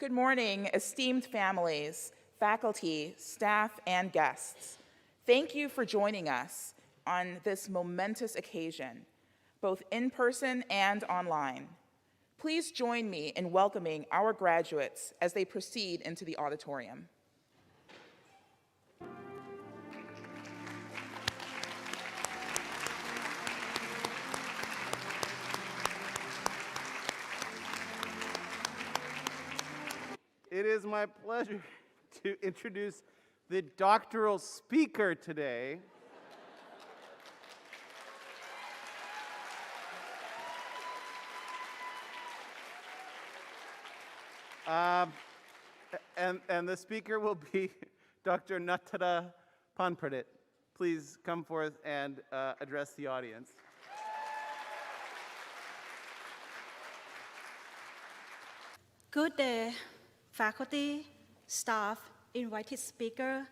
Good morning, esteemed families, faculty, staff, and guests. Thank you for joining us on this momentous occasion, both in person and online. Please join me in welcoming our graduates as they proceed into the auditorium. It is my pleasure to introduce the doctoral speaker today. And the speaker will be Dr. Natara Panpradit. Please come forth and address the audience. Good day, faculty, staff, invited speaker,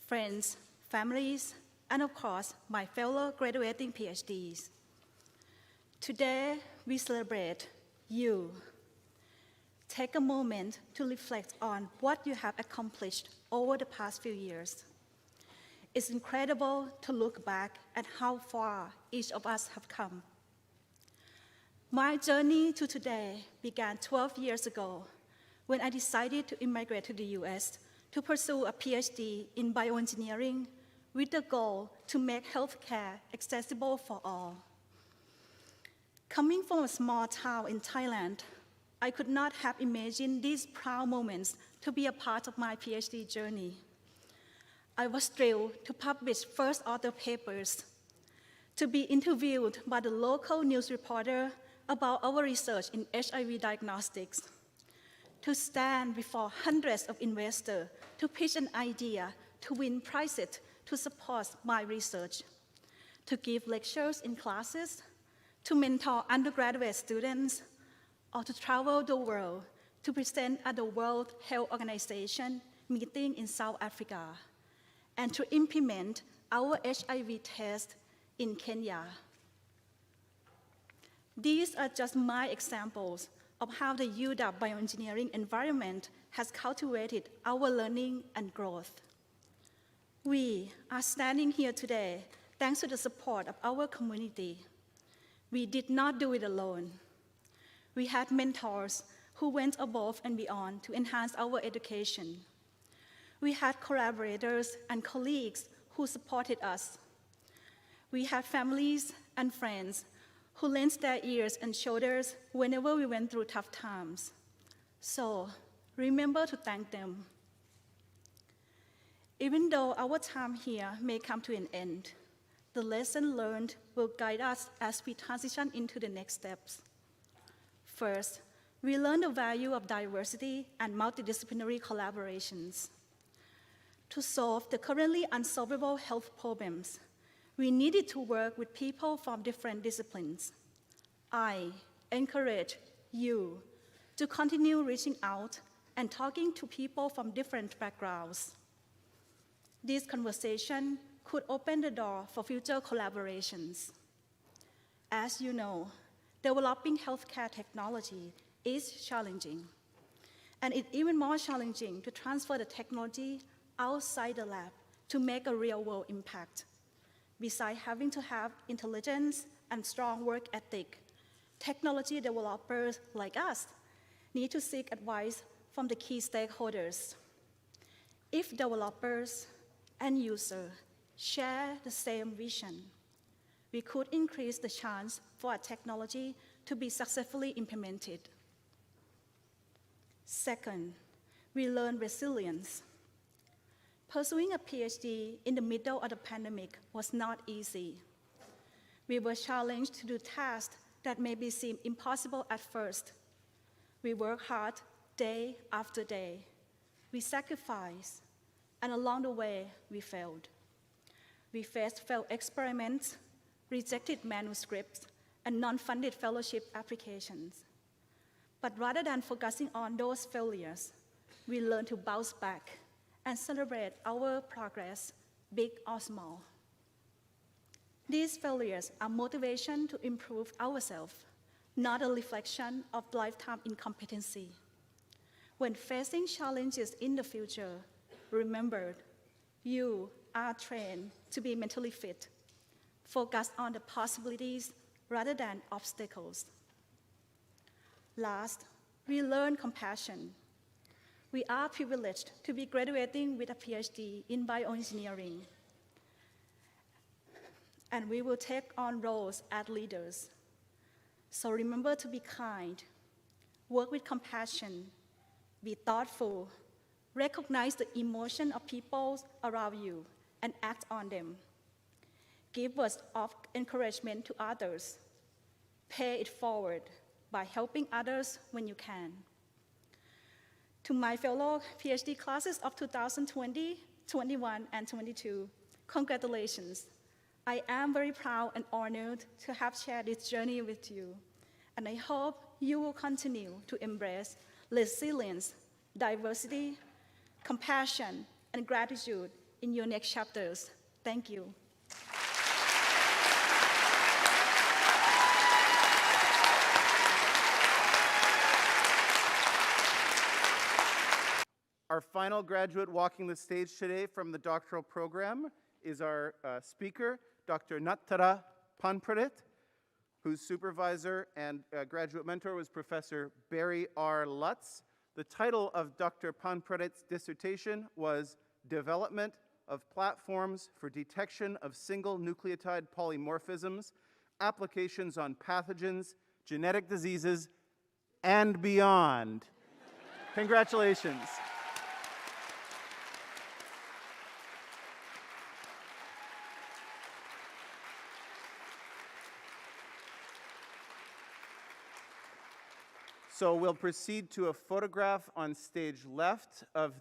friends, families, and of course, my fellow graduating PhDs. Today, we celebrate you. Take a moment to reflect on what you have accomplished over the past few years. It's incredible to look back at how far each of us have come. My journey to today began 12 years ago when I decided to immigrate to the US to pursue a PhD in bioengineering with the goal to make healthcare accessible for all. Coming from a small town in Thailand, I could not have imagined these proud moments to be a part of my PhD journey. I was thrilled to publish first author papers, to be interviewed by the local news reporter about our research in HIV diagnostics, to stand before hundreds of investors to pitch an idea to win prizes to support my research, to give lectures in classes, to mentor undergraduate students, or to travel the world to present at the World Health Organization meeting in South Africa, and to implement our HIV test in Kenya. These are just my examples of how the UW bioengineering environment has cultivated our learning and growth. We are standing here today thanks to the support of our community. We did not do it alone. We had mentors who went above and beyond to enhance our education. We had collaborators and colleagues who supported us. We had families and friends who lent their ears and shoulders whenever we went through tough times. So remember to thank them. Even though our time here may come to an end, the lesson learned will guide us as we transition into the next steps. First, we learned the value of diversity and multidisciplinary collaborations. To solve the currently unsolvable health problems, we needed to work with people from different disciplines. I encourage you to continue reaching out and talking to people from different backgrounds. This conversation could open the door for future collaborations. As you know, developing healthcare technology is challenging, and it's even more challenging to transfer the technology outside the lab to make a real-world impact. Besides having to have intelligence and strong work ethic, technology developers like us need to seek advice from the key stakeholders. If developers and users share the same vision, we could increase the chance for a technology to be successfully implemented. Second, we learn resilience. Pursuing a PhD in the middle of the pandemic was not easy. We were challenged to do tasks that maybe seem impossible at first. We worked hard day after day. We sacrificed, and along the way, we failed. We faced failed experiments, rejected manuscripts, and non-funded fellowship applications. But rather than focusing on those failures, we learned to bounce back and celebrate our progress, big or small. These failures are motivation to improve ourselves, not a reflection of lifetime incompetency. When facing challenges in the future, remember, you are trained to be mentally fit. Focus on the possibilities rather than obstacles. Last, we learn compassion. We are privileged to be graduating with a PhD in bioengineering. And we will take on roles as leaders. So remember to be kind, work with compassion, be thoughtful, recognize the emotion of people around you, and act on them. Give words of encouragement to others. Pay it forward by helping others when you can. To my fellow PhD classes of 2020, 21, and 22, congratulations. I am very proud and honored to have shared this journey with you, and I hope you will continue to embrace resilience, diversity, compassion, and gratitude in your next chapters. Thank you. Our final graduate walking the stage today from the doctoral program is our speaker, Dr. Nattara Panpradit, whose supervisor and graduate mentor was Professor Barry R. Lutz. The title of Dr. Panpradit's dissertation was Development of Platforms for Detection of Single Nucleotide Polymorphisms, Applications on Pathogens, Genetic Diseases, and Beyond. Congratulations. So we'll proceed to a photograph on stage left of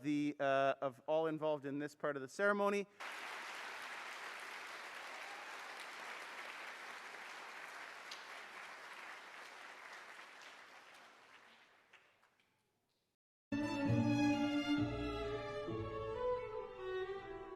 all involved in this part of the ceremony.